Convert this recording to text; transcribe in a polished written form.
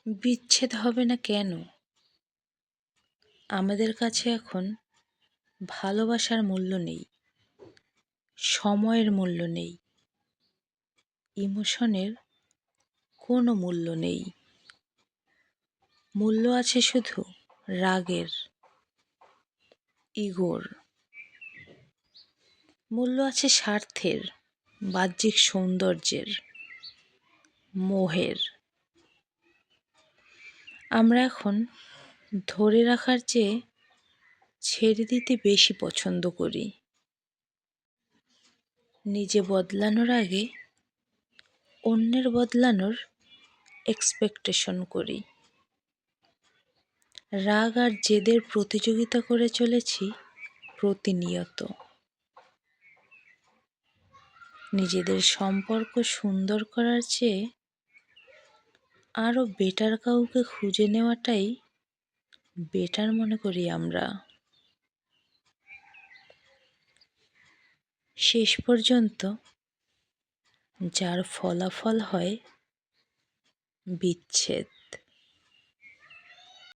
বিচ্ছেদ হবে না কেন? আমাদের কাছে এখন ভালোবাসার মূল্য নেই, সময়ের মূল্য নেই, ইমোশনের কোনো মূল্য নেই। মূল্য আছে শুধু রাগের, ইগোর। মূল্য আছে স্বার্থের, বাহ্যিক সৌন্দর্যের, মোহের। আমরা এখন ধরে রাখার চেয়ে ছেড়ে দিতে বেশি পছন্দ করি। নিজে বদলানোর আগে অন্যের বদলানোর এক্সপেকটেশন করি। রাগ আর জেদের প্রতিযোগিতা করে চলেছি প্রতিনিয়ত। নিজেদের সম্পর্ক সুন্দর করার চেয়ে আরও বেটার কাউকে খুঁজে নেওয়াটাই বেটার মনে করি আমরা। শেষ পর্যন্ত যার ফলাফল হয় বিচ্ছেদ।